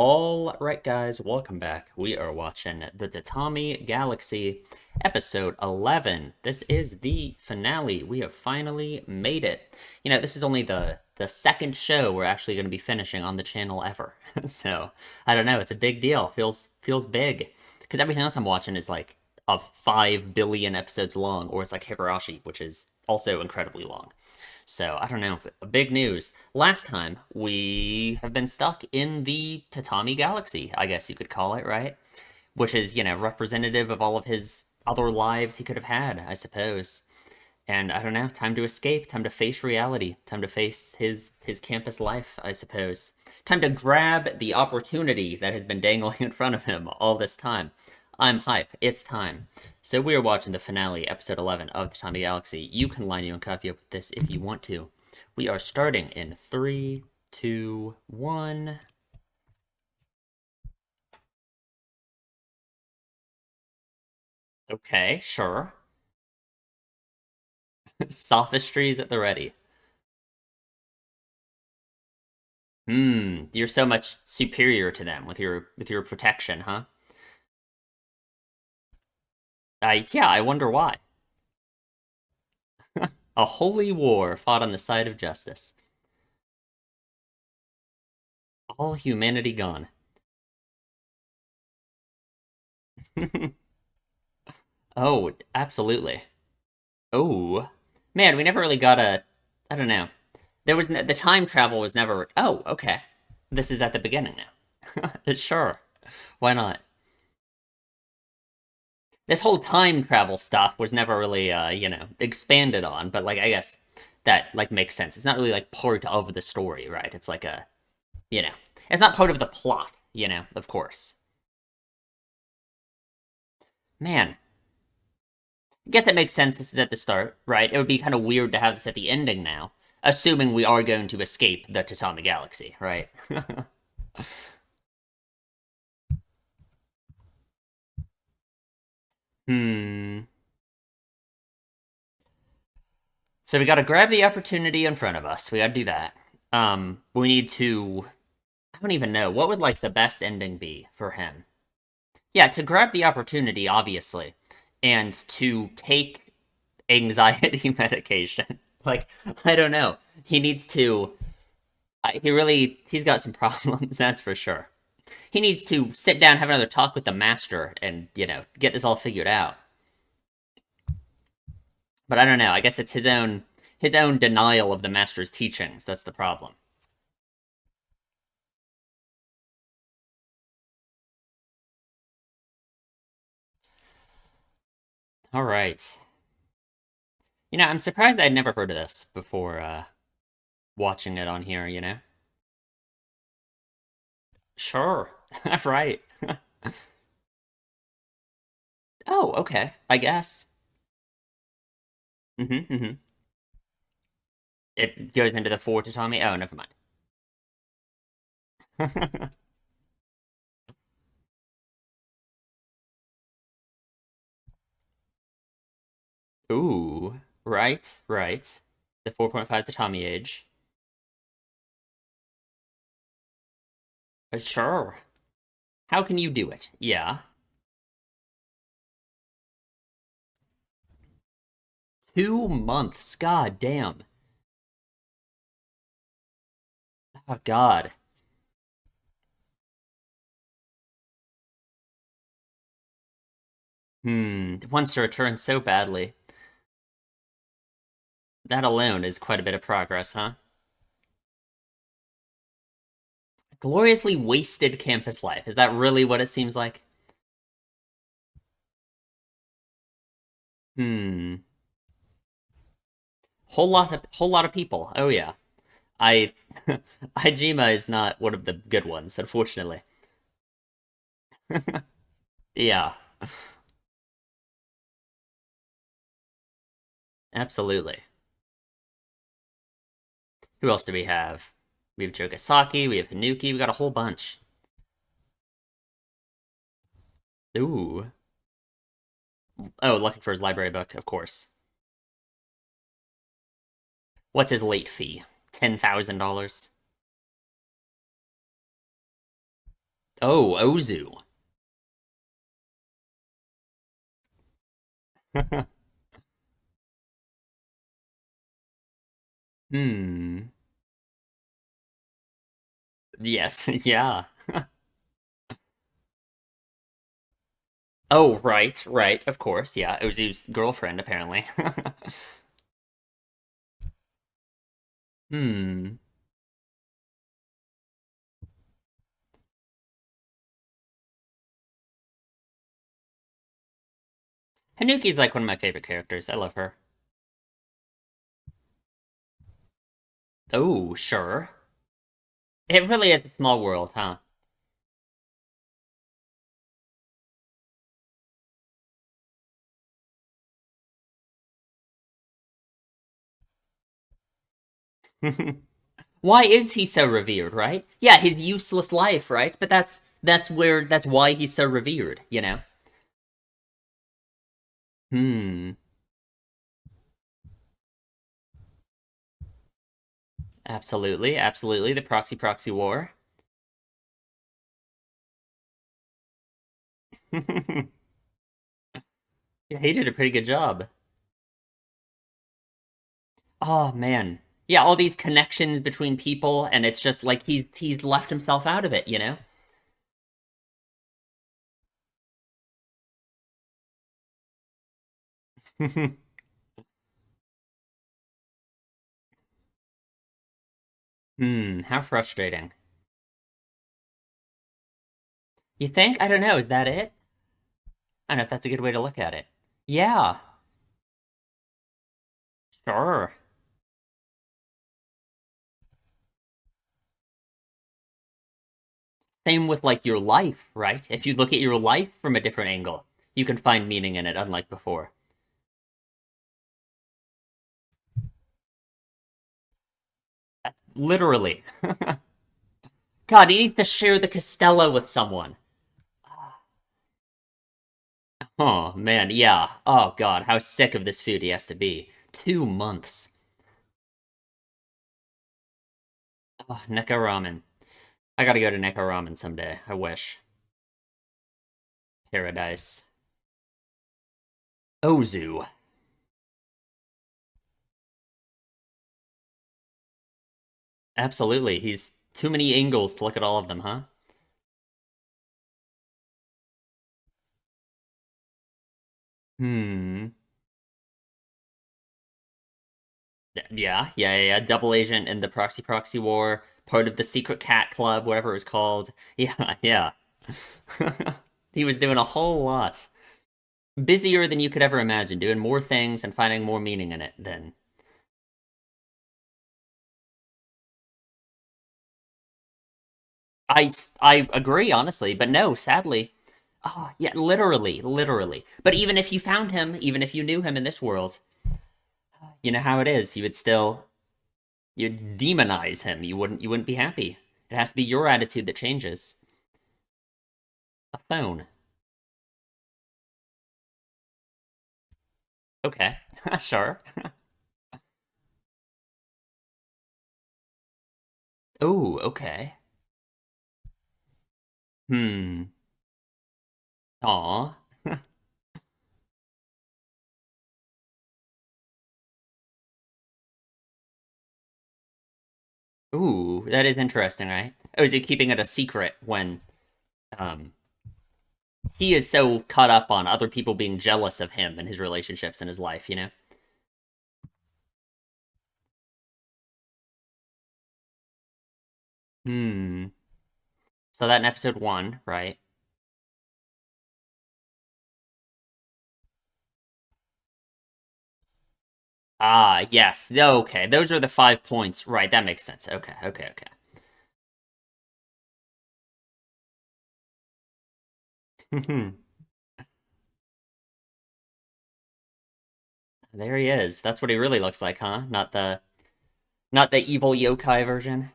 All right, guys, welcome back. We are watching the Tatami Galaxy episode 11. This is the finale. We have finally made it. This is only the second show we're actually going to be finishing on the channel ever. So, I don't know, it's a big deal. Feels big because everything else I'm watching is like of 5 billion episodes long, or it's like Higurashi, which is also incredibly long. So, I don't know. Big news. Last time, we have been stuck in the Tatami Galaxy, I guess you could call it, right? Which is, representative of all of his other lives he could have had, I suppose. And I don't know, time to escape, time to face reality, time to face his campus life, I suppose. Time to grab the opportunity that has been dangling in front of him all this time. I'm hype. It's time. So we are watching the finale, episode 11 of the Tatami Galaxy. You can line your own copy up with this if you want to. We are starting in 3, 2, 1. Okay, sure. Sophistries at the ready. You're so much superior to them with your protection, huh? Yeah, I wonder why. A holy war fought on the side of justice. All humanity gone. Oh, absolutely. Oh, man, we never really got a. I don't know. The time travel was never. Oh, okay. This is at the beginning now. Sure, why not? This whole time travel stuff was never really, expanded on. But like, I guess that like makes sense. It's not really like part of the story, right? It's like a, you know, it's not part of the plot. Of course. Man, I guess that makes sense. This is at the start, right? It would be kind of weird to have this at the ending now, assuming we are going to escape the Tatami Galaxy, right? Hmm. So we got to grab the opportunity in front of us. We got to do that. We need to. I don't even know what would like the best ending be for him. Yeah, to grab the opportunity, obviously, and to take anxiety medication. Like, I don't know. He needs to. He's got some problems, that's for sure. He needs to sit down, have another talk with the master, and get this all figured out. But I don't know. I guess it's his own denial of the master's teachings. That's the problem. All right. I'm surprised I'd never heard of this before watching it on here. Sure. Right. Oh, okay. I guess. Mm-hmm. It goes into the four Tatami. Oh, never mind. Ooh. Right. Right. The 4.5 Tatami age. Sure. How can you do it? Yeah. 2 months. God damn. Oh, God. Wants to return so badly. That alone is quite a bit of progress, huh? Gloriously wasted campus life. Is that really what it seems like? Hmm. Whole lot of people. Oh yeah. I Ijima is not one of the good ones, unfortunately. Yeah, absolutely. Who else do we have? We have Jogasaki, we have Hanuki, we got a whole bunch. Ooh. Oh, looking for his library book, of course. What's his late fee? $10,000. Oh, Ozu. Hmm. Yes, yeah. Oh, right, right, of course, yeah. Ozu's girlfriend, apparently. Hmm. Hanuki's like one of my favorite characters. I love her. Oh, sure. It really is a small world, huh? Why is he so revered, right? Yeah, his useless life, right? But that's why he's so revered, you know? Hmm. Absolutely, absolutely. The proxy war. Yeah, he did a pretty good job. Oh man. Yeah, all these connections between people, and it's just like he's left himself out of it, you know? Hmm, how frustrating. You think? I don't know, is that it? I don't know if that's a good way to look at it. Yeah, sure. Same with like your life, right? If you look at your life from a different angle, you can find meaning in it, unlike before. Literally. God, he needs to share the Costello with someone. Oh man, yeah. Oh god, how sick of this food he has to be. 2 months. Oh, Neko ramen. I gotta go to Neko ramen someday. I wish. Paradise. Ozu. Absolutely. He's too many angles to look at all of them, huh? Hmm. Yeah. Double agent in the proxy war, part of the secret cat club, whatever it was called. Yeah, yeah. He was doing a whole lot. Busier than you could ever imagine, doing more things and finding more meaning in it than. I agree, honestly, but no, sadly. Oh, yeah, literally. But even if you found him, even if you knew him in this world, you know how it is. You'd demonize him. You wouldn't be happy. It has to be your attitude that changes. A phone. Okay. Sure. Oh, okay. Hmm. Aw. Ooh, that is interesting, right? Oh, is he keeping it a secret when um he is so caught up on other people being jealous of him and his relationships in his life, you know? Hmm. So that in episode one, right? Ah, yes. Okay, those are the 5 points. Right, that makes sense. Okay. There he is. That's what he really looks like, huh? Not the evil yokai version.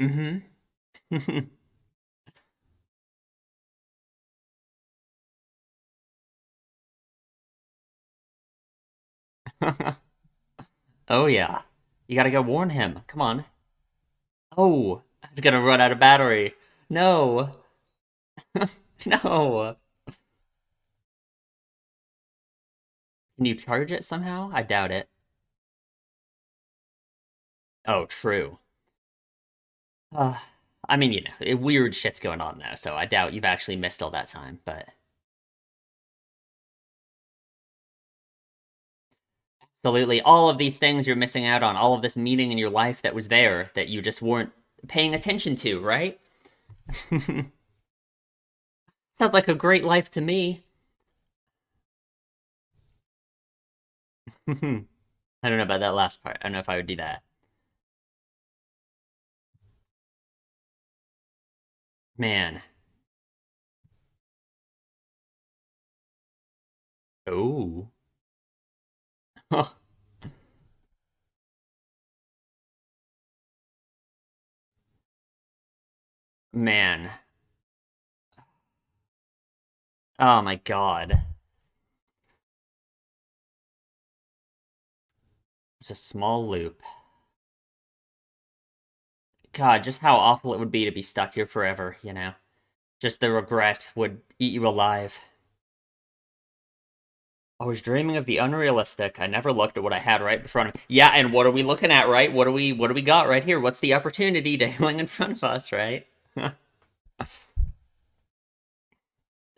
Mm-hmm. Oh yeah. You gotta go warn him. Come on. Oh, it's gonna run out of battery. No. No. Can you charge it somehow? I doubt it. Oh, true. Uh, I mean, weird shit's going on though, so I doubt you've actually missed all that time, but absolutely all of these things you're missing out on, all of this meaning in your life that was there that you just weren't paying attention to, right? Sounds like a great life to me. I don't know about that last part. I don't know if I would do that. Man. Oh. Man. Oh my god. It's a small loop. God, just how awful it would be to be stuck here forever, you know? Just the regret would eat you alive. I was dreaming of the unrealistic. I never looked at what I had right in front of me. Yeah, and what are we looking at, right? What do we got right here? What's the opportunity dangling in front of us, right?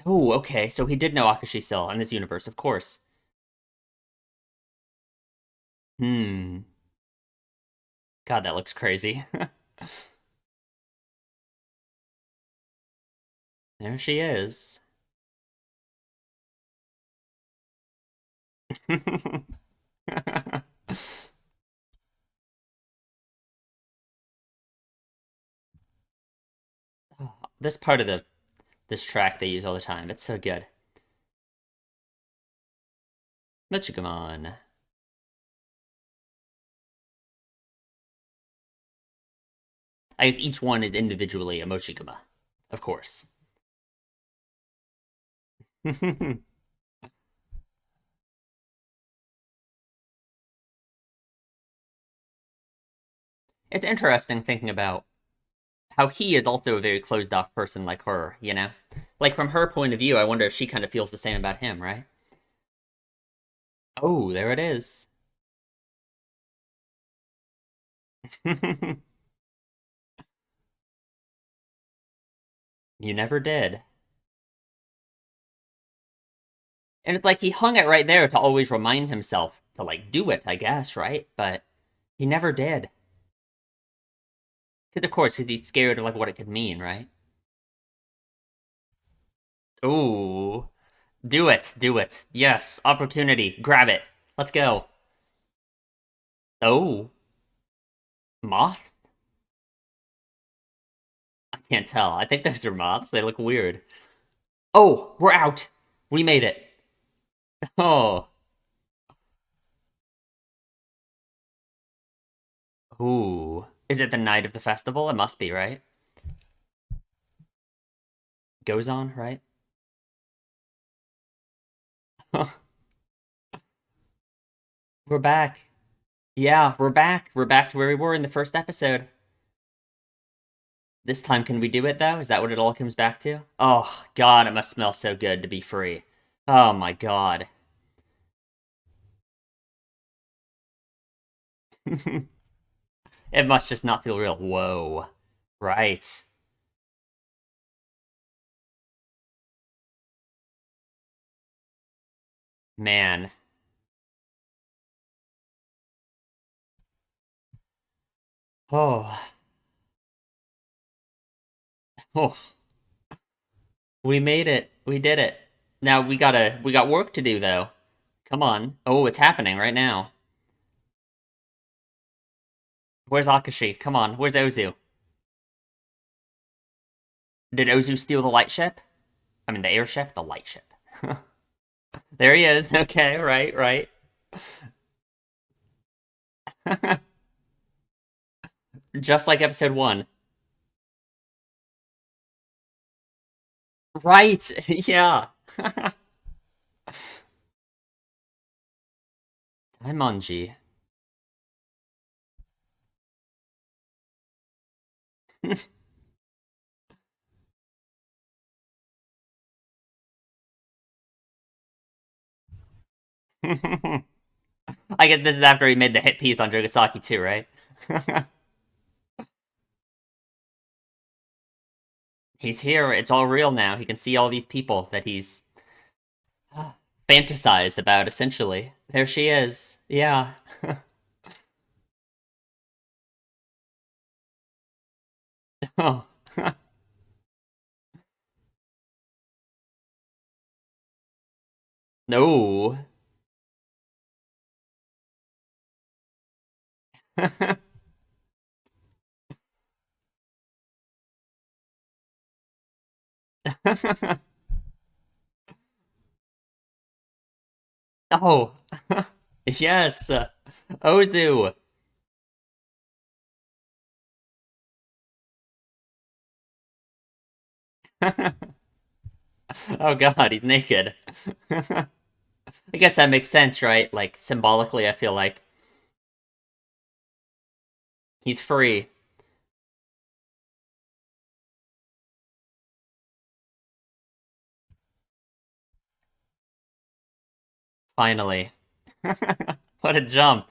Oh, okay. So he did know Akashi still in this universe, of course. Hmm. God, that looks crazy. There she is. This part of this track they use all the time. It's so good. Michigamon. I guess each one is individually a Mochigama, of course. It's interesting thinking about how he is also a very closed off person like her, you know? Like from her point of view, I wonder if she kind of feels the same about him, right? Oh, there it is. You never did. And it's like he hung it right there to always remind himself to like do it, I guess, right? But he never did. Because of course, because he's scared of like what it could mean, right? Ooh, do it, do it. Yes, opportunity, grab it. Let's go. Oh, moths? I can't tell. I think those are moths. They look weird. Oh, we're out. We made it. Oh, ooh. Is it the night of the festival? It must be, right? Goes on, right? We're back. Yeah, we're back. We're back to where we were in the first episode. This time, can we do it though? Is that what it all comes back to? Oh, God, it must smell so good to be free. Oh my God. It must just not feel real. Whoa. Right. Man. Oh. Oh. We made it. We did it. Now we got work to do though. Come on. Oh, it's happening right now. Where's Akashi? Come on. Where's Ozu? Did Ozu steal the light ship? I mean the airship? The light ship. There he is. Okay, right, right. Just like episode 1. Right. Yeah. Daimonji. I guess this is after he made the hit piece on Dragasaki too, right? He's here. It's all real now. He can see all these people that he's fantasized about, essentially. There she is. Yeah. Oh. No. Oh. Yes. Ozu. Oh god, he's naked. I guess that makes sense, right? Like, symbolically, I feel like he's free. Finally. What a jump.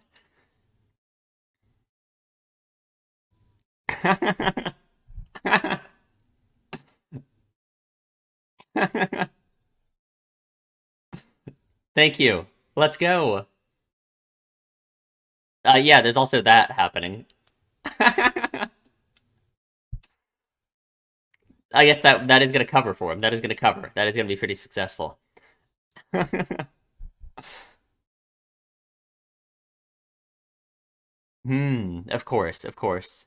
Thank you. Let's go. Yeah, there's also that happening. I guess that is gonna cover for him. That is gonna cover. That is gonna be pretty successful. Of course, of course.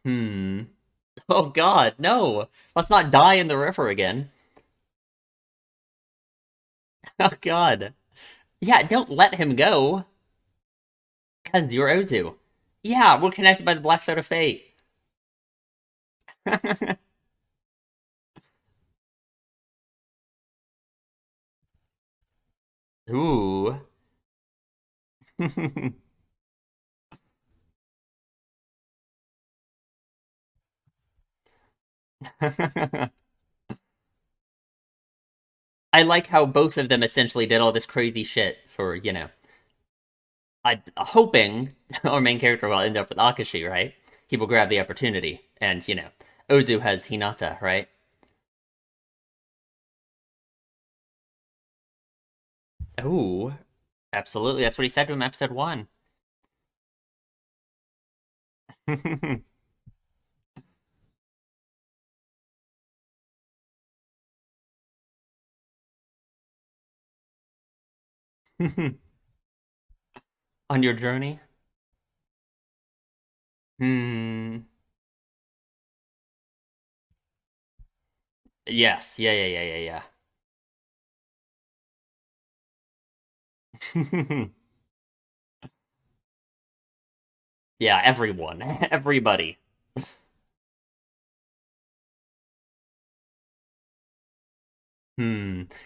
Hmm. Oh god, no! Let's not die in the river again. Oh god. Yeah, don't let him go. Because you're Ozu. Yeah, we're connected by the Black Thread of Fate. Ooh. I like how both of them essentially did all this crazy shit for, I hoping our main character will end up with Akashi, right? He will grab the opportunity. And, Ozu has Hinata, right? Ooh. Absolutely. That's what he said to him episode 1. On your journey? Hmm. Yes. Yeah, yeah, yeah, yeah, yeah. Yeah, everyone. Everybody.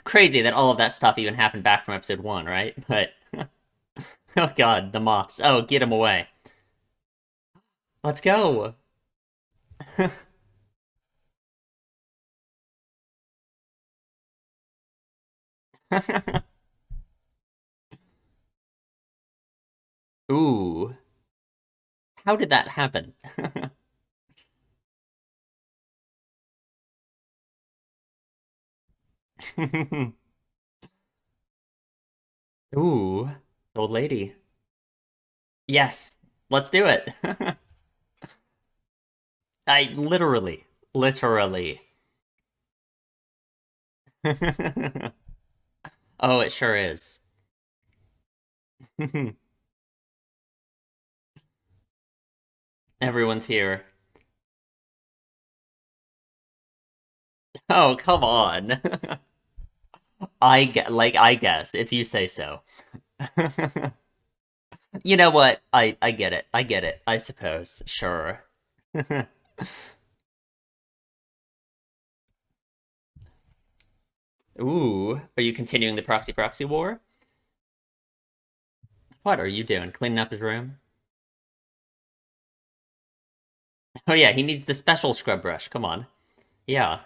Crazy that all of that stuff even happened back from episode 1, right? But oh god, the moths. Oh, get him away. Let's go. Ooh. How did that happen? Ooh. Old lady. Yes. Let's do it. I literally. Literally. Oh, it sure is. Everyone's here. Oh, come on. I guess, if you say so. You know what? I get it. I get it. I suppose. Sure. Ooh, are you continuing the proxy war? What are you doing? Cleaning up his room? Oh yeah, he needs the special scrub brush. Come on. Yeah.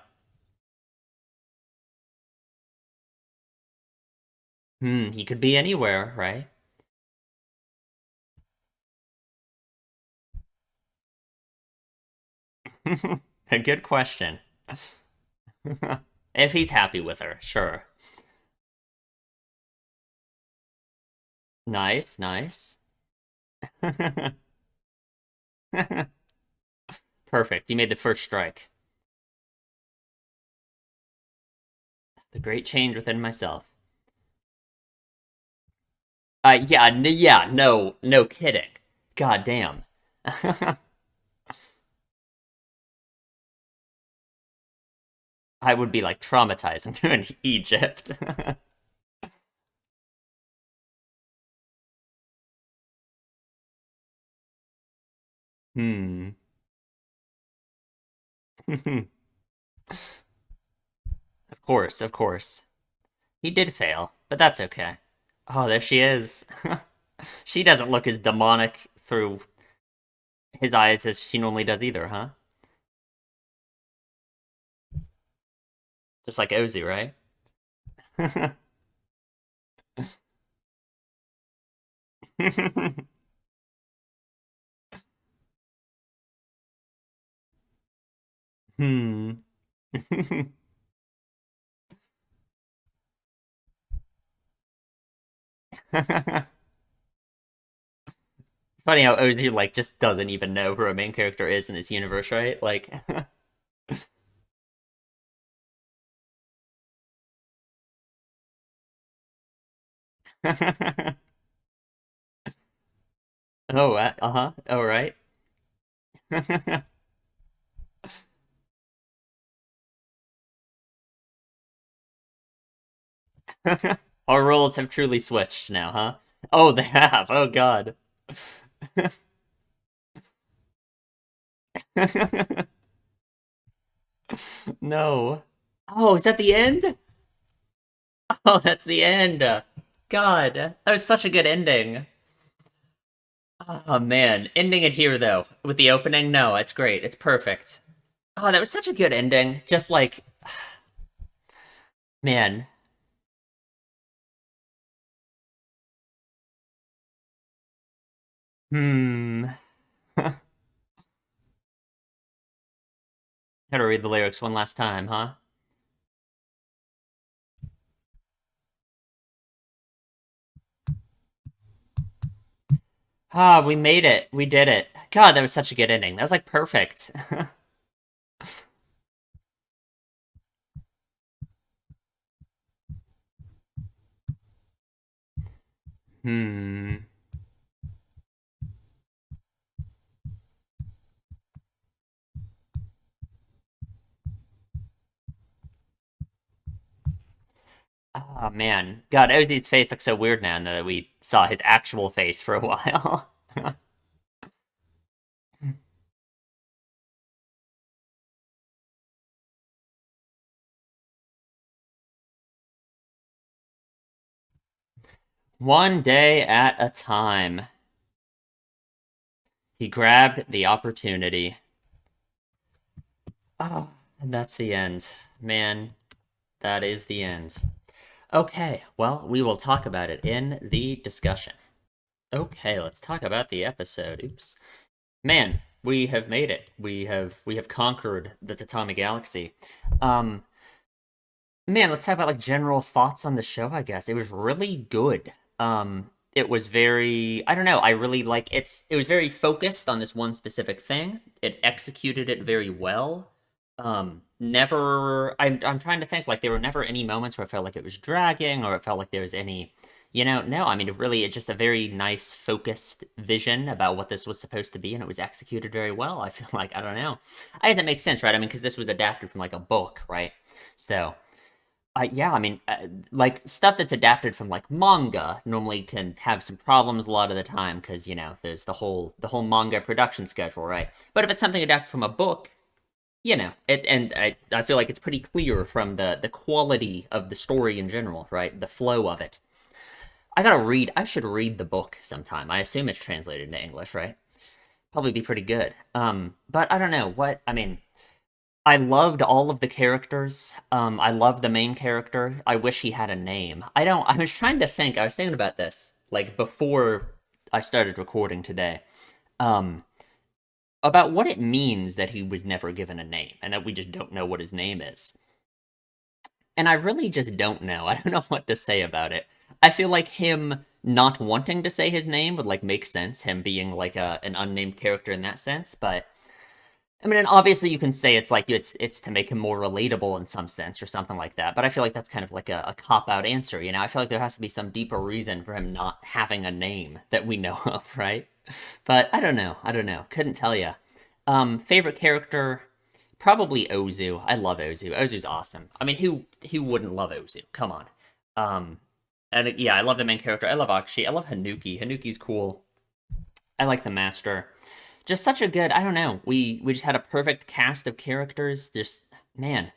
He could be anywhere, right? A good question. If he's happy with her, sure. Nice, nice. Perfect. You made the first strike. The great change within myself. Yeah, yeah, no, no kidding. God damn. I would be like traumatized in Egypt. Hmm. Of course, of course. He did fail, but that's okay. Oh, there she is. She doesn't look as demonic through his eyes as she normally does either, huh? Just like Ozzy, right? Hmm. It's funny how Ozzy like just doesn't even know who our main character is in this universe, right? Like, oh, uh-huh, all right. Our roles have truly switched now, huh? Oh, they have. Oh God. No. Oh, is that the end? Oh, that's the end. God, that was such a good ending. Oh man, ending it here though with the opening. No, it's great. It's perfect. Oh, that was such a good ending. Just like, man. Hmm. Gotta read the lyrics one last time, huh? Ah, we made it. We did it. God, that was such a good ending. That was like perfect. Hmm. Oh man, God, Ozzy's face looks so weird now that we saw his actual face for a while. One day at a time, he grabbed the opportunity. Oh, and that's the end. Man, that is the end. Okay, well, we will talk about it in the discussion. Okay, let's talk about the episode. Oops. Man, we have made it. We have conquered the Tatami Galaxy. Um, Man, let's talk about like general thoughts on the show, I guess. It was really good. It was very, I don't know, I really like it was very focused on this one specific thing. It executed it very well. Never I'm trying to think like there were never any moments where I felt like it was dragging or it felt like there was any, no, I mean it's just a very nice focused vision about what this was supposed to be and it was executed very well. I feel like I don't know. I guess that makes sense, right? I mean, because this was adapted from like a book, right? So yeah, I mean, like stuff that's adapted from like manga normally can have some problems a lot of the time because there's the whole manga production schedule, right? But if it's something adapted from a book, and I feel like it's pretty clear from the quality of the story in general, right? The flow of it. I should read the book sometime. I assume it's translated into English, right? Probably be pretty good. But I don't know what I mean. I loved all of the characters. I love the main character. I wish he had a name. I don't. I was trying to think. I was thinking about this like before I started recording today. Um, about what it means that he was never given a name and that we just don't know what his name is. And I really just don't know. I don't know what to say about it. I feel like him not wanting to say his name would like make sense, him being like an unnamed character in that sense, but I mean, and obviously you can say it's like it's to make him more relatable in some sense or something like that. But I feel like that's kind of like a cop out answer, you know. I feel like there has to be some deeper reason for him not having a name that we know of, right? But I don't know. I don't know. Couldn't tell you. Favorite character, probably Ozu. I love Ozu. Ozu's awesome. I mean, who wouldn't love Ozu? Come on. Um, and yeah, I love the main character. I love Akshi. I love Hanuki. Hanuki's cool. I like the master. Just such a good. I don't know. We just had a perfect cast of characters. Just man,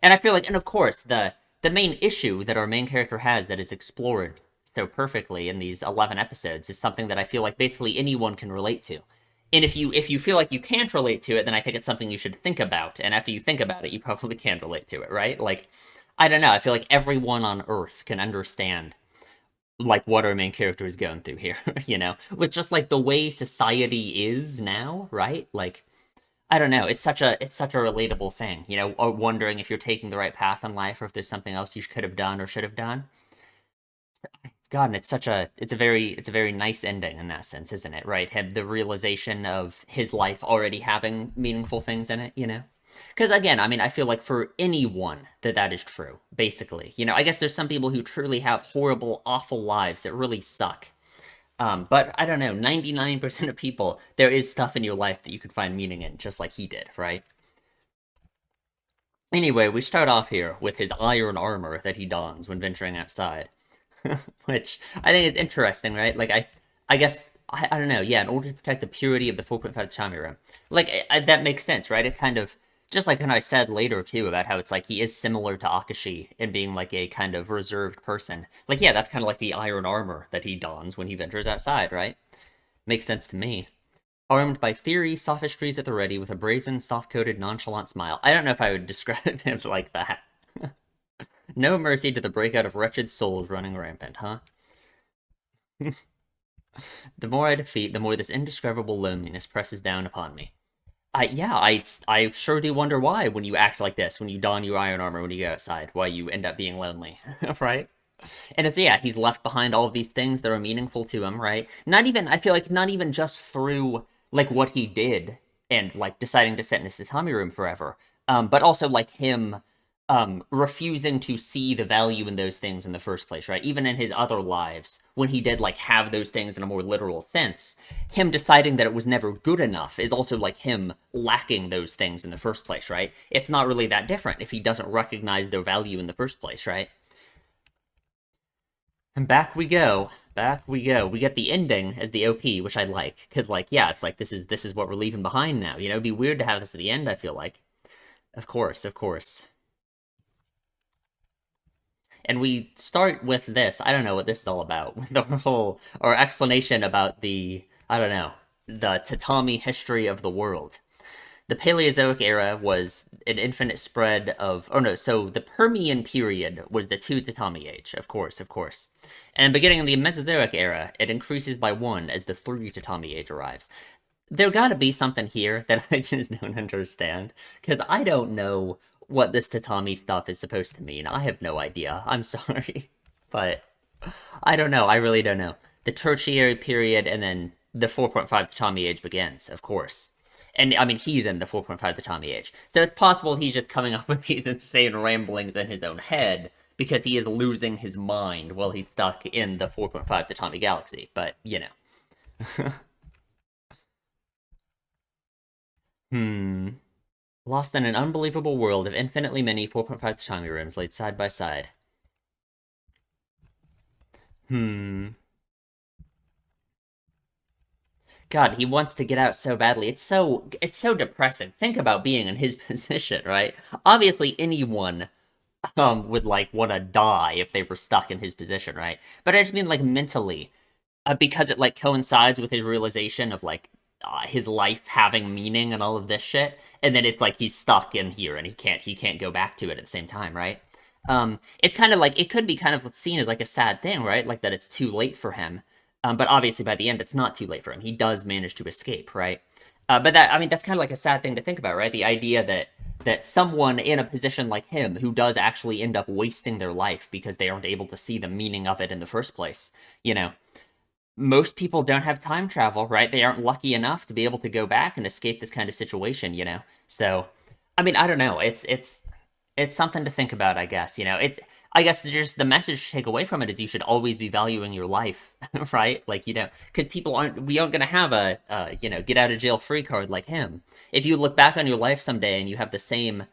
and I feel like, and of course, the main issue that our main character has that is explored so perfectly in these 11 episodes is something that I feel like basically anyone can relate to. And if you feel like you can't relate to it, then I think it's something you should think about. And after you think about it, you probably can relate to it, right? Like, I don't know. I feel like everyone on Earth can understand like what our main character is going through here, you know, with just like the way society is now, right? Like, I don't know, it's such a relatable thing, you know, or wondering if you're taking the right path in life or if there's something else you could have done or should have done. God, and it's a very nice ending in that sense, isn't it? Right? Had the realization of his life already having meaningful things in it, you know? Because again, I mean, I feel like for anyone that is true, basically. You know, I guess there's some people who truly have horrible, awful lives that really suck. But I don't know, 99% of people, there is stuff in your life that you could find meaning in, just like he did, right? Anyway, we start off here with his iron armor that he dons when venturing outside. Which I think is interesting, right? Like I guess I don't know. Yeah, in order to protect the purity of the 4.5 Tatami room, like that makes sense, right? It kind of just like when I said later too about how it's like he is similar to Akashi in being like a kind of reserved person. Like yeah, that's kind of like the iron armor that he dons when he ventures outside, right? Makes sense to me. Armed by theory, sophistries at the ready, with a brazen, soft-coated, nonchalant smile. I don't know if I would describe him like that. No mercy to the breakout of wretched souls running rampant, huh? The more I defeat, the more this indescribable loneliness presses down upon me. I sure do wonder why when you act like this, when you don your iron armor when you go outside, why you end up being lonely, right? And it's yeah, he's left behind all of these things that are meaningful to him, right? Not even I feel like not even just through like what he did and like deciding to sit in his tatami room forever, but also like him refusing to see the value in those things in the first place, right? Even in his other lives, when he did like have those things in a more literal sense, him deciding that it was never good enough is also like him lacking those things in the first place, right? It's not really that different if he doesn't recognize their value in the first place, right? And back we go. Back we go. We get the ending as the OP, which I like, because like, yeah, it's like this is what we're leaving behind now. You know, it'd be weird to have this at the end, I feel like. Of course, of course. And we start with this. I don't know what this is all about. The whole or explanation about the I don't know, the tatami history of the world. The Paleozoic era was an infinite spread of. Oh no, so the Permian period was the two tatami age, of course, of course. And beginning in the Mesozoic era, it increases by one as the three tatami age arrives. There gotta be something here that I just don't understand, because I don't know what this tatami stuff is supposed to mean. I have no idea. I'm sorry. But I don't know. I really don't know. The tertiary period and then the 4.5 Tatami age begins, of course. And I mean, he's in the 4.5 Tatami age. So it's possible he's just coming up with these insane ramblings in his own head because he is losing his mind while he's stuck in the 4.5 Tatami galaxy. But, you know. Hmm. Lost in an unbelievable world of infinitely many 4.5 Tatami rooms laid side by side. Hmm. God, he wants to get out so badly. It's so depressing. Think about being in his position, right? Obviously anyone would like want to die if they were stuck in his position, right? But I just mean like mentally, because it like coincides with his realization of like his life having meaning and all of this shit, and then it's like he's stuck in here and he can't go back to it at the same time, right? It's kind of like it could be kind of seen as like a sad thing, right? Like that it's too late for him. But obviously by the end it's not too late for him. He does manage to escape, right? But that I mean that's kind of like a sad thing to think about, right? The idea that someone in a position like him who does actually end up wasting their life because they aren't able to see the meaning of it in the first place, you know, most people don't have time travel, right? They aren't lucky enough to be able to go back and escape this kind of situation, you know. So, I mean, I don't know. It's something to think about, I guess. You know, it. I guess just the message to take away from it is you should always be valuing your life, right? Like you know, because we aren't gonna have a get out of jail free card like him. If you look back on your life someday and you have the same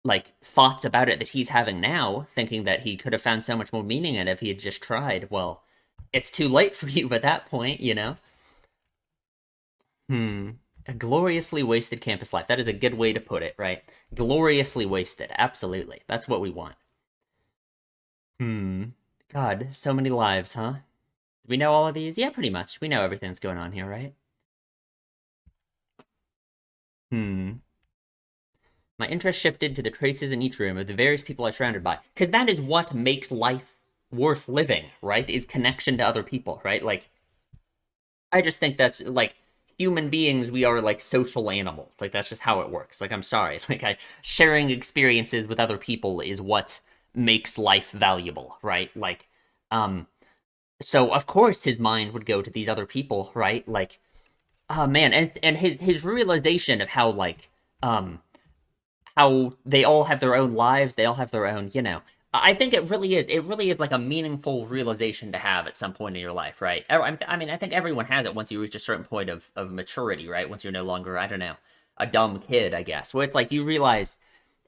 like thoughts about it that he's having now, thinking that he could have found so much more meaning in it if he had just tried, well, it's too late for you at that point, you know? Hmm. A gloriously wasted campus life. That is a good way to put it, right? Gloriously wasted. Absolutely. That's what we want. Hmm. God, so many lives, huh? Do we know all of these? Yeah, pretty much. We know everything that's going on here, right? Hmm. My interest shifted to the traces in each room of the various people I'm surrounded by. Because that is what makes life worth living, right? Is connection to other people, right? Like, I just think that's like human beings, we are like social animals. Like that's just how it works. Like I'm sorry. Like sharing experiences with other people is what makes life valuable, right? Like um so of course his mind would go to these other people, right? Like oh man, and his realization of um how they all have their own lives, they all have their own, you know. I think it really is like a meaningful realization to have at some point in your life, right? I mean, I think everyone has it once you reach a certain point of maturity, right? Once you're no longer, I don't know, a dumb kid, I guess, where it's like you realize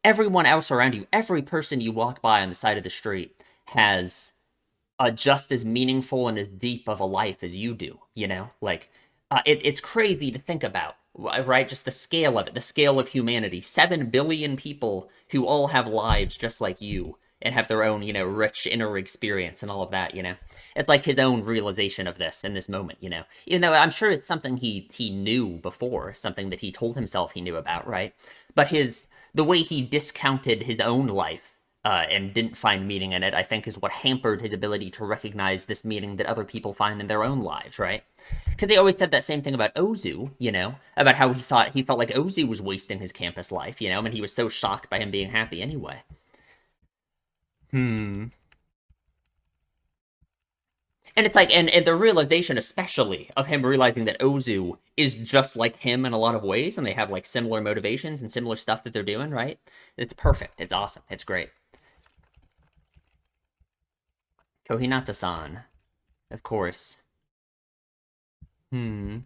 everyone else around you, every person you walk by on the side of the street has just as meaningful and as deep of a life as you do, you know? Like, it's crazy to think about, right? Just the scale of it, the scale of humanity. 7 billion people who all have lives just like you and have their own, you know, rich inner experience and all of that, you know? It's like his own realization of this in this moment, you know? Even though I'm sure it's something he knew before, something that he told himself he knew about, right? But the way he discounted his own life and didn't find meaning in it, I think is what hampered his ability to recognize this meaning that other people find in their own lives, right? Because they always said that same thing about Ozu, you know, about how he felt like Ozu was wasting his campus life, you know, and he was so shocked by him being happy anyway. Hmm. And it's like, and the realization, especially of him realizing that Ozu is just like him in a lot of ways, and they have like similar motivations and similar stuff that they're doing, right? It's perfect. It's awesome. It's great. Kohinata-san, of course. Hmm.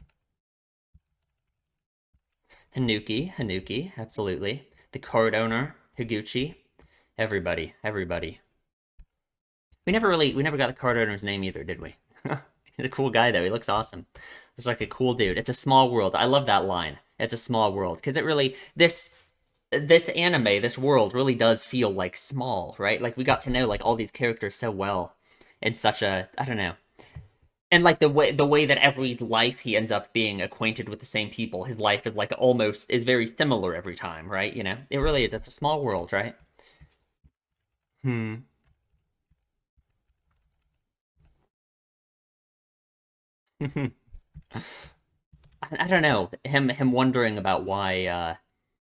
Hanuki, absolutely. The card owner, Higuchi. Everybody. We never got the card owner's name either, did we? He's a cool guy though. He looks awesome. He's like a cool dude. It's a small world. I love that line. It's a small world because it really this anime, this world really does feel like small, right? Like we got to know like all these characters so well in such a I don't know. And like the way that every life he ends up being acquainted with the same people, his life is like almost is very similar every time, right? You know, it really is. It's a small world, right? Hmm. I don't know him wondering about why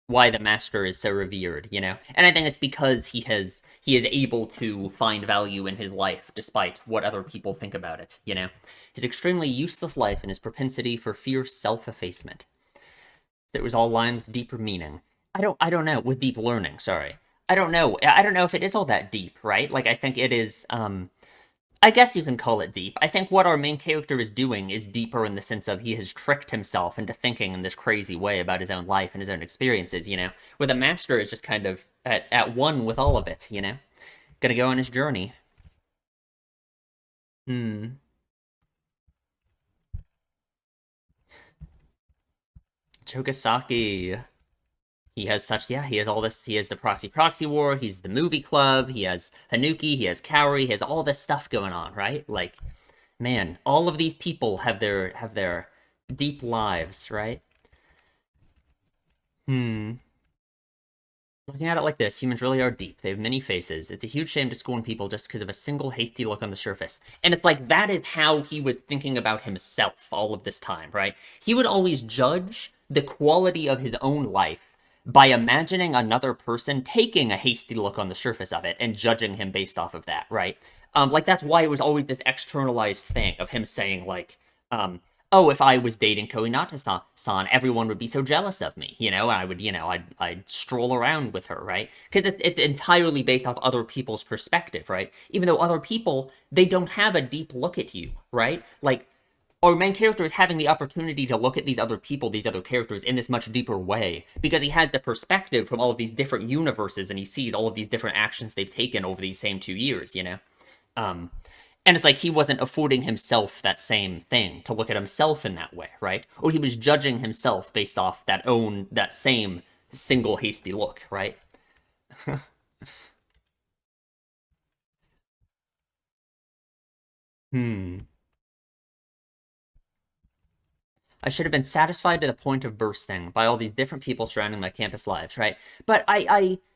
the master is so revered, you know? And I think it's because he is able to find value in his life despite what other people think about it, you know? His extremely useless life and his propensity for fierce self-effacement. So it was all lined with deeper meaning. I don't know, with deep learning, sorry. I don't know. I don't know if it is all that deep, right? Like I think it is I guess you can call it deep. I think what our main character is doing is deeper in the sense of he has tricked himself into thinking in this crazy way about his own life and his own experiences, you know? Where the master is just kind of at one with all of it, you know? Gonna go on his journey. Hmm. Chogasaki. He has such, yeah, he has all this. He has the proxy war, he's the movie club, he has Hanuki, he has Kaori, he has all this stuff going on, right? Like, man, all of these people have their Deep lives, right? Hmm. Looking at it like this, humans really are deep. They have many faces. It's a huge shame to scorn people just because of a single hasty look on the surface. And it's like that is how he was thinking about himself all of this time, right? He would always judge the quality of his own life by imagining another person taking a hasty look on the surface of it and judging him based off of that, right? Like that's why it was always this externalized thing of him saying like, oh, if I was dating Kohinata-san, everyone would be so jealous of me, and I would, I'd stroll around with her, right? Because it's entirely based off other people's perspective, right? Even though other people, they don't have a deep look at you, right? Like, our main character is having the opportunity to look at these other people, these other characters, in this much deeper way, because he has the perspective from all of these different universes, and he sees all of these different actions they've taken over these same 2 years. Um, and it's like he wasn't affording himself that same thing to look at himself in that way, right? Or he was judging himself based off that same single hasty look, right? Hmm. I should have been satisfied to the point of bursting by all these different people surrounding my campus lives, right? But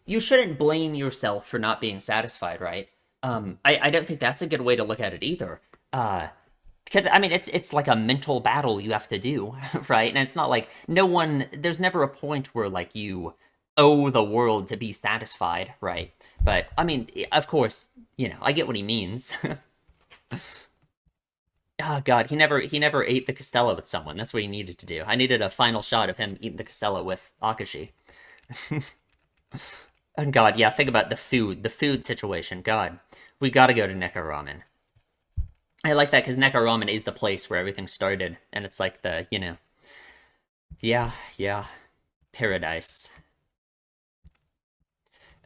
you shouldn't blame yourself for not being satisfied, right? I don't think that's a good way to look at it either. Because I mean, it's like a mental battle you have to do, right? And it's not like no one. There's never a point where like you owe the world to be satisfied, right? But I mean, of course, I get what he means. Oh God, he never ate the Costella with someone. That's what he needed to do. I needed a final shot of him eating the Costella with Akashi. And God, yeah, think about the food situation. God, we gotta go to Neko Ramen. I like that because Neko Ramen is the place where everything started, and it's like yeah, yeah, paradise.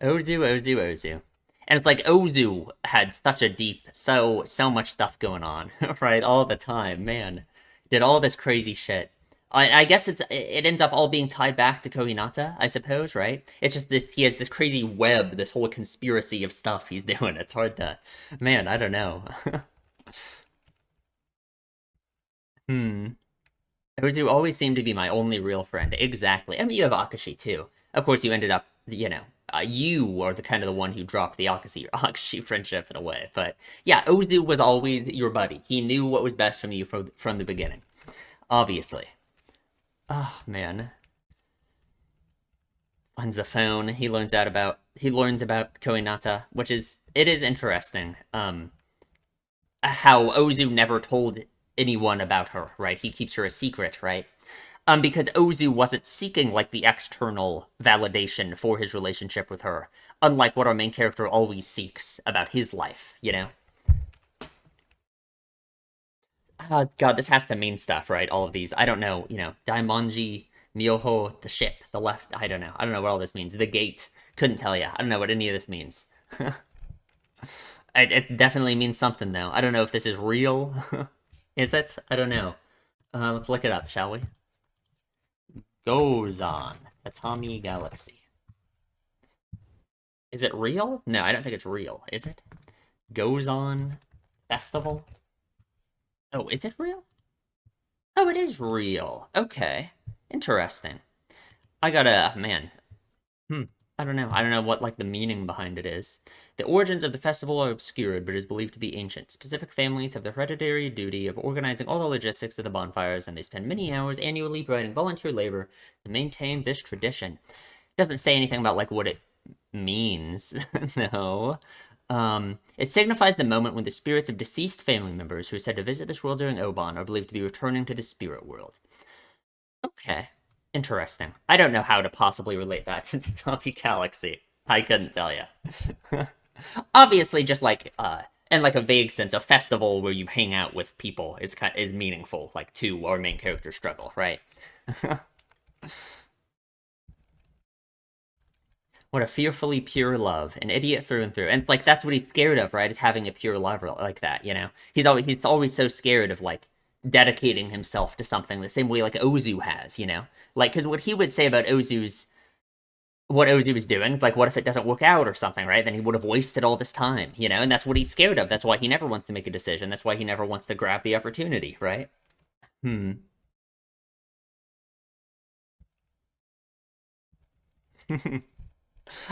Ozu, Ozu, Ozu. And it's like Ozu had such a deep, so much stuff going on, right? All the time, man. Did all this crazy shit. I guess it ends up all being tied back to Kohinata, I suppose, right? It's just this he has this crazy web, this whole conspiracy of stuff he's doing. It's hard to, man, I don't know. Hmm. Ozu always seemed to be my only real friend. Exactly. I mean, you have Akashi too. Of course, you ended up, you are the kind of the one who dropped the Akashi friendship in a way. But yeah, Ozu was always your buddy. He knew what was best from you from the beginning. Obviously. Oh man. Finds the phone. He learns about Koinata, which is interesting. How Ozu never told anyone about her, right? He keeps her a secret, right? Because Ozu wasn't seeking like the external validation for his relationship with her, unlike what our main character always seeks about his life. God, this has to mean stuff, right? All of these. I don't know, Daimonji, Myoho, the ship, the left. I don't know. I don't know what all this means. The gate. Couldn't tell you. I don't know what any of this means. It definitely means something, though. I don't know if this is real. Is it? I don't know. Let's look it up, shall we? Goes on. Tatami Galaxy. Is it real? No, I don't think it's real. Is it? Goes on festival? Oh, is it real? Oh, it is real. Okay. Interesting. I gotta, man. Hmm. I don't know. I don't know what like the meaning behind it is. The origins of the festival are obscured, but is believed to be ancient. Specific families have the hereditary duty of organizing all the logistics of the bonfires, and they spend many hours annually providing volunteer labor to maintain this tradition. It doesn't say anything about like what it means. No. It signifies the moment when the spirits of deceased family members who are said to visit this world during Oban are believed to be returning to the spirit world. Okay. Interesting. I don't know how to possibly relate that to Tatami Galaxy. I couldn't tell you. Obviously, just like in like a vague sense, a festival where you hang out with people is meaningful, like to our main character struggle, right? What a fearfully pure love, an idiot through and through. And it's like that's what he's scared of, right? Is having a pure love like that. He's always so scared of like dedicating himself to something the same way like Ozu has. Like because what he would say about what Ozu was doing is like, what if it doesn't work out or something, right? Then he would have wasted all this time. And that's what he's scared of. That's why he never wants to make a decision. That's why he never wants to grab the opportunity, right? Hmm.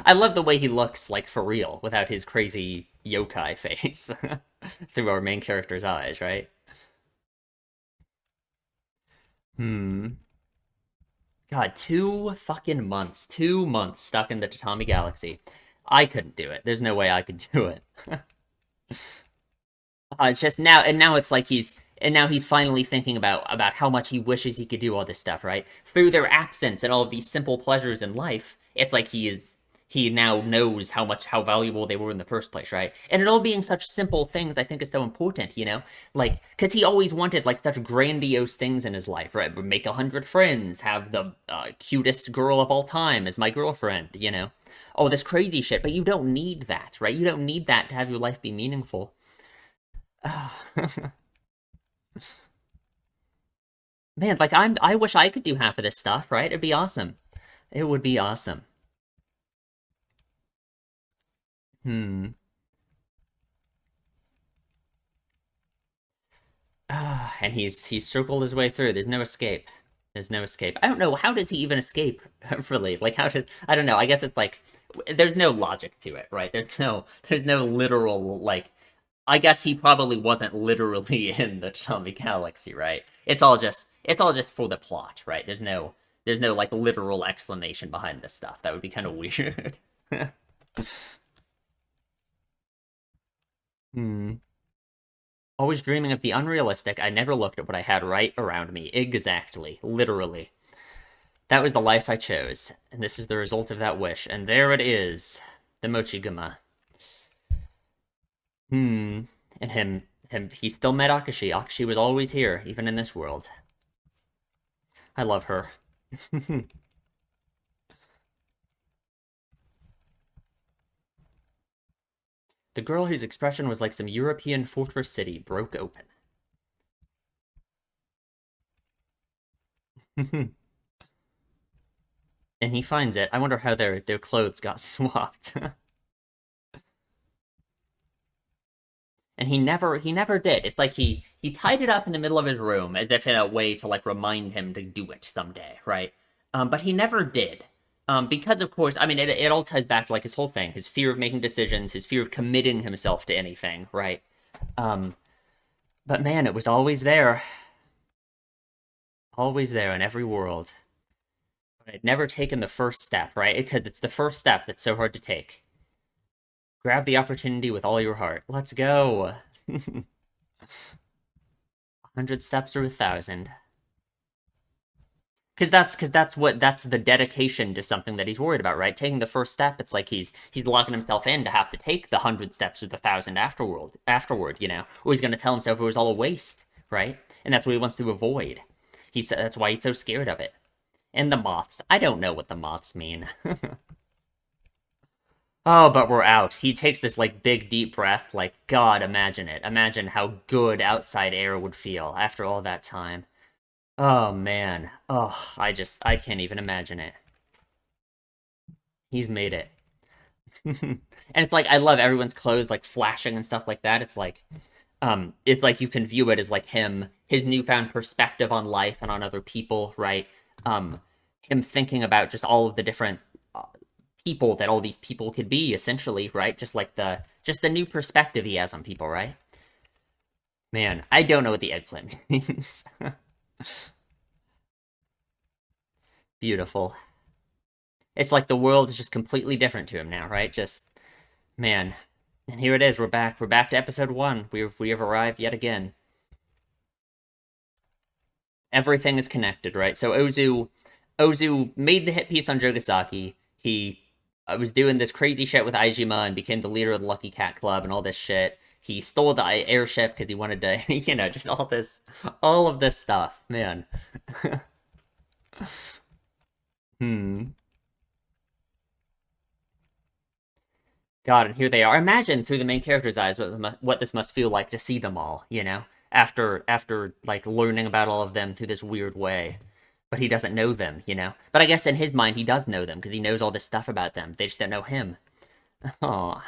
I love the way he looks, like, for real, without his crazy yokai face through our main character's eyes, right? Hmm. God, 2 fucking months. 2 months stuck in the Tatami Galaxy. I couldn't do it. There's no way I could do it. It's just now, and now it's like now he's finally thinking about how much he wishes he could do all this stuff, right? Through their absence and all of these simple pleasures in life, it's like he now knows how valuable they were in the first place, right? And it all being such simple things, I think is so important, like because he always wanted like such grandiose things in his life, right? Make 100 friends, have the cutest girl of all time as my girlfriend. All this crazy shit, but you don't need that, right? You don't need that to have your life be meaningful. Man, like I wish I could do half of this stuff, right? It'd be awesome. It would be awesome. Hmm. And he's circled his way through. There's no escape. There's no escape. I don't know, how does he even escape, really? Like how does I don't know. I guess it's like there's no logic to it, right? There's no literal like I guess he probably wasn't literally in the Tatami Galaxy, right? It's all just for the plot, right? There's no like literal explanation behind this stuff. That would be kind of weird. Hmm. Always dreaming of the unrealistic, I never looked at what I had right around me. Exactly. Literally. That was the life I chose, and this is the result of that wish. And there it is. The Mochigama. Hmm. And he still met Akashi. Akashi was always here, even in this world. I love her. The girl whose expression was like some European fortress city broke open. And he finds it. I wonder how their clothes got swapped. And he never did. It's like he tied it up in the middle of his room as if in a way to like remind him to do it someday, right? But he never did. Because of course, I mean, it all ties back to like his whole thing, his fear of making decisions, his fear of committing himself to anything, right? Um, but man, it was always there in every world. But I'd never taken the first step, right? Because it's the first step that's so hard to take. Grab the opportunity with all your heart. Let's go. 100 steps or 1,000. Because that's the dedication to something that he's worried about, right? Taking the first step, it's like he's locking himself in to have to take the 100 steps or the 1,000 afterward, or he's gonna tell himself it was all a waste, right? And that's what he wants to avoid. That's why he's so scared of it. And the moths, I don't know what the moths mean. Oh, but we're out. He takes this like big deep breath, like God, imagine it. Imagine how good outside air would feel after all that time. Oh man. Oh, I can't even imagine it. He's made it. And it's like I love everyone's clothes like flashing and stuff like that. It's like you can view it as like his newfound perspective on life and on other people, right? Him thinking about just all of the different uh, people that all these people could be, essentially, right? Just the new perspective he has on people, right? Man, I don't know what the eggplant means. Beautiful. It's like the world is just completely different to him now, right? Just man. And here it is. We're back. We're back to episode 1. We have arrived yet again. Everything is connected, right? So Ozu made the hit piece on Jogasaki. He was doing this crazy shit with Aijima and became the leader of the Lucky Cat Club and all this shit. He stole the airship because he wanted to, just all of this stuff, man. Hmm. God, and here they are. Imagine through the main character's eyes what this must feel like to see them all, after like learning about all of them through this weird way. But he doesn't know them. But I guess in his mind he does know them because he knows all this stuff about them. They just don't know him. Oh.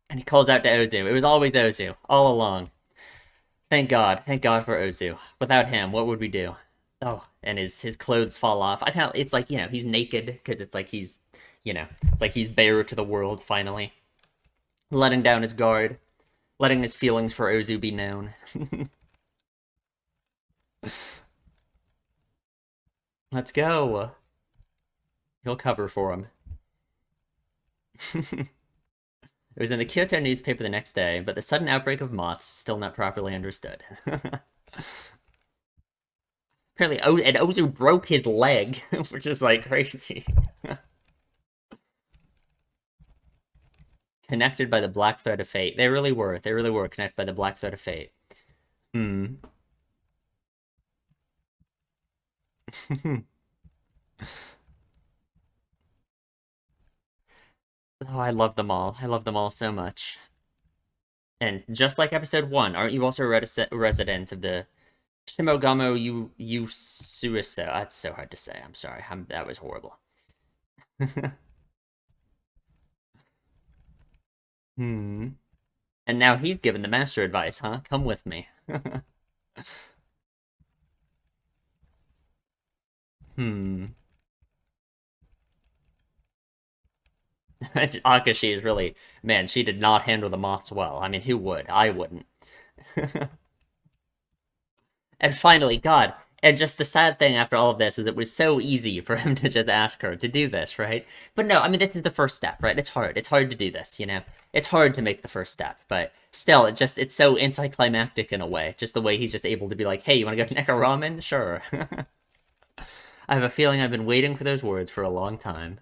And he calls out to Ozu. It was always Ozu, all along. Thank God for Ozu. Without him, what would we do? Oh, and his clothes fall off. I kind of it's like he's naked because it's like it's like he's bare to the world finally, letting down his guard, letting his feelings for Ozu be known. Let's go. He'll cover for him. It was in the Kyoto newspaper the next day, but the sudden outbreak of moths still not properly understood. Apparently, and Ozu broke his leg, which is like crazy. Connected by the black thread of fate. They really were. They really were connected by the black thread of fate. Hmm. Oh, I love them all. I love them all so much. And just like episode one, aren't you also a resident of the Shimogamo Suiso? That's so hard to say. I'm sorry. That was horrible. Hmm. And now he's given the master advice, huh? Come with me. Hmm. Akashi is really, man, she did not handle the moths well. I mean, who would? I wouldn't. And finally, God, and just the sad thing after all of this is it was so easy for him to just ask her to do this, right? But no, I mean, this is the first step, right? It's hard. It's hard to do this, you know? It's hard to make the first step, but still, it's so anticlimactic in a way. Just the way he's just able to be like, hey, you want to go to Neko Ramen? Sure. I have a feeling I've been waiting for those words for a long time.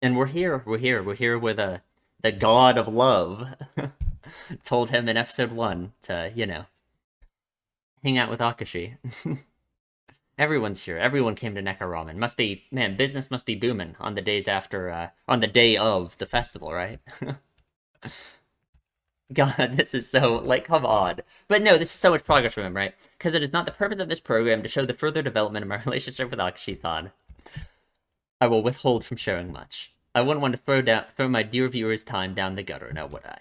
And we're here. We're here. We're here with the god of love told him in episode one to, hang out with Akashi. Everyone's here. Everyone came to Neko Ramen. Must be, man, business must be booming on the days after, on the day of the festival, right? God, this is so, like, come on. But no, this is so much progress from him, right? Because it is not the purpose of this program to show the further development of my relationship with Akashi-san. I will withhold from sharing much. I wouldn't want to throw my dear viewers' time down the gutter, now would I?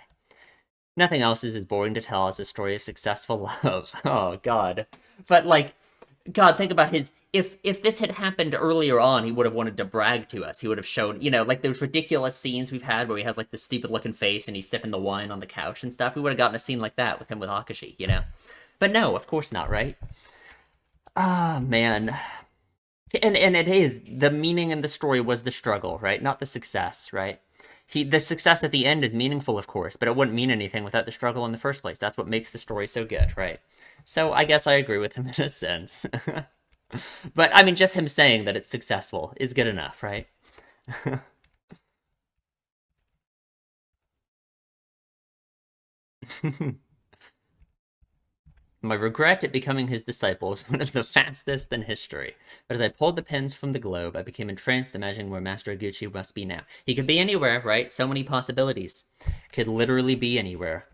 Nothing else is as boring to tell as a story of successful love. Oh, God. But, like, God, think about his. If this had happened earlier on, he would have wanted to brag to us. He would have shown, like those ridiculous scenes we've had where he has like the stupid looking face and he's sipping the wine on the couch and stuff. We would have gotten a scene like that with him with Akashi. But no, of course not, right? Ah, man. And it is the meaning in the story was the struggle, right? Not the success, right? The success at the end is meaningful, of course, but it wouldn't mean anything without the struggle in the first place. That's what makes the story so good, right? So I guess I agree with him in a sense. But I mean, just him saying that it's successful is good enough, right? My regret at becoming his disciple was one of the fastest in history. But as I pulled the pins from the globe, I became entranced, imagining where Master Iguchi must be now. He could be anywhere, right? So many possibilities. Could literally be anywhere.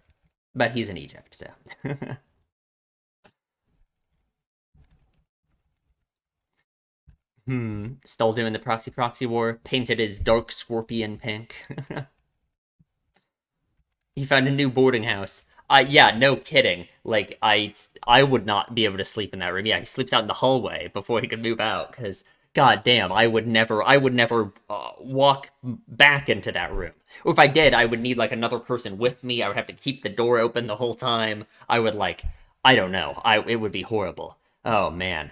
But he's in Egypt, so. Still doing the proxy war, painted as dark scorpion pink. He found a new boarding house. Yeah, no kidding. Like I would not be able to sleep in that room. Yeah, he sleeps out in the hallway before he could move out. Because god damn, I would never walk back into that room. Or if I did, I would need like another person with me. I would have to keep the door open the whole time. I would like, I don't know. It would be horrible. Oh man.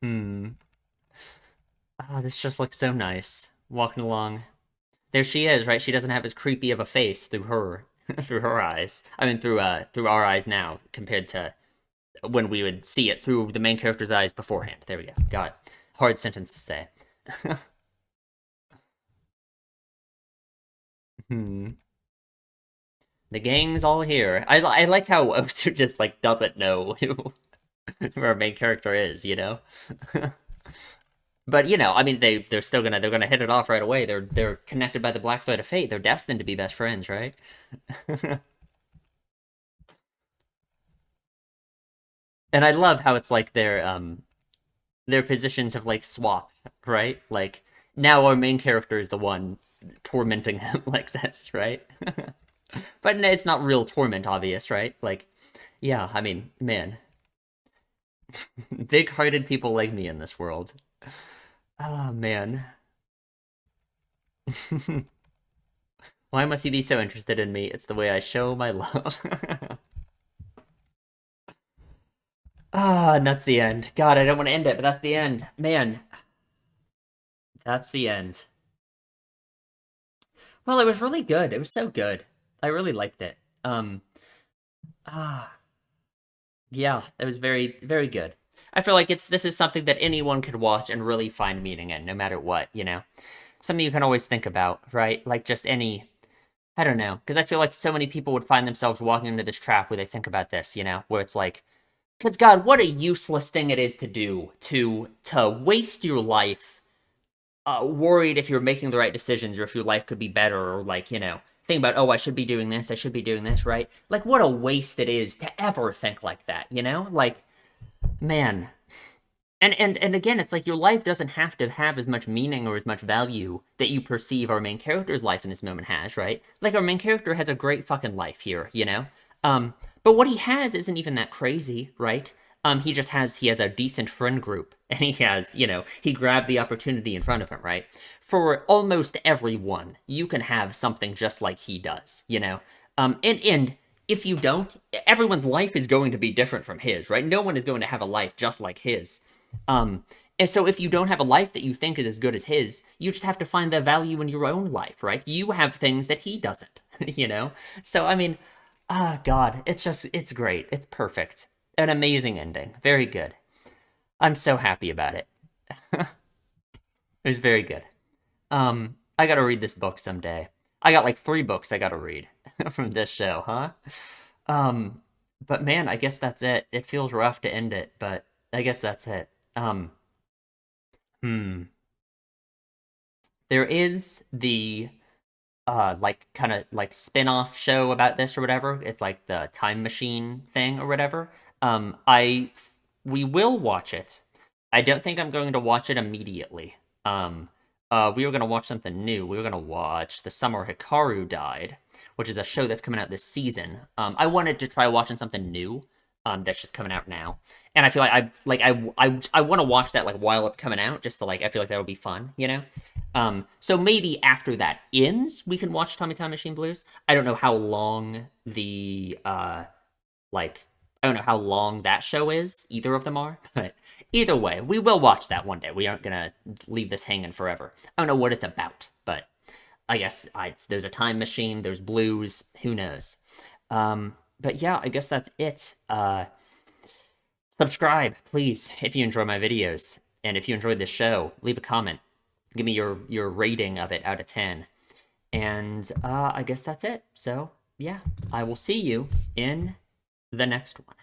Hmm. Oh, this just looks so nice. Walking along. There she is, right? She doesn't have as creepy of a face through her through her eyes. I mean through our eyes now compared to when we would see it through the main character's eyes beforehand. There we go. God. Hard sentence to say. Hmm. The gang's all here. I like how Osu just like doesn't know who our main character is. But I mean they're gonna hit it off right away. They're connected by the black thread of fate. They're destined to be best friends, right? And I love how it's like their positions have like swapped, right? Like now our main character is the one tormenting him like this, right? But it's not real torment, obvious, right? Like, yeah, I mean, man, big-hearted people like me in this world. Oh, man. Why must you be so interested in me? It's the way I show my love. Ah, and that's the end. God, I don't want to end it, but that's the end. Man, that's the end. Well, it was really good. It was so good. I really liked it. Um, ah, yeah, it was very, very good. I feel like this is something that anyone could watch and really find meaning in, no matter what, you know? Something you can always think about, right? Like just any, I don't know, because I feel like so many people would find themselves walking into this trap where they think about this, you know, where it's like, because God, what a useless thing it is to do to waste your life worried if you're making the right decisions or if your life could be better or like, you know, think about, oh, I should be doing this, I should be doing this, right? Like what a waste it is to ever think like that, you know? Like, man. And again, it's like your life doesn't have to have as much meaning or as much value that you perceive our main character's life in this moment has, right? Like our main character has a great fucking life here, you know? But what he has isn't even that crazy, right? He has a decent friend group, and he has, you know, he grabbed the opportunity in front of him, right? For almost everyone, you can have something just like he does, you know? And if you don't, everyone's life is going to be different from his, right? No one is going to have a life just like his. Um, and so if you don't have a life that you think is as good as his, you just have to find the value in your own life, right? You have things that he doesn't, you know? So, I mean, God, it's great. It's perfect. An amazing ending. Very good. I'm so happy about it. It was very good. I gotta read this book someday. I got like 3 books I gotta read from this show, huh? Um, but man, I guess that's it. It feels rough to end it, but I guess that's it. Um, hmm. There is the like kind of like spin-off show about this or whatever. It's like the time machine thing or whatever. I we will watch it. I don't think I'm going to watch it immediately. Um we were gonna watch something new. We were gonna watch The Summer Hikaru Died, which is a show that's coming out this season. I wanted to try watching something new, that's just coming out now. And I feel like I want to watch that like while it's coming out, just to like I feel like that would be fun, you know? So maybe after that ends, we can watch Tommy Time Machine Blues. I don't know how long like I don't know how long that show is. Either of them are, but either way, we will watch that one day. We aren't gonna leave this hanging forever. I don't know what it's about, but I guess there's a time machine. There's blues. Who knows? But yeah, I guess that's it. Subscribe, please, if you enjoy my videos, and if you enjoyed this show, leave a comment. Give me your rating of it out of 10. And I guess that's it. So, yeah, I will see you in the next one.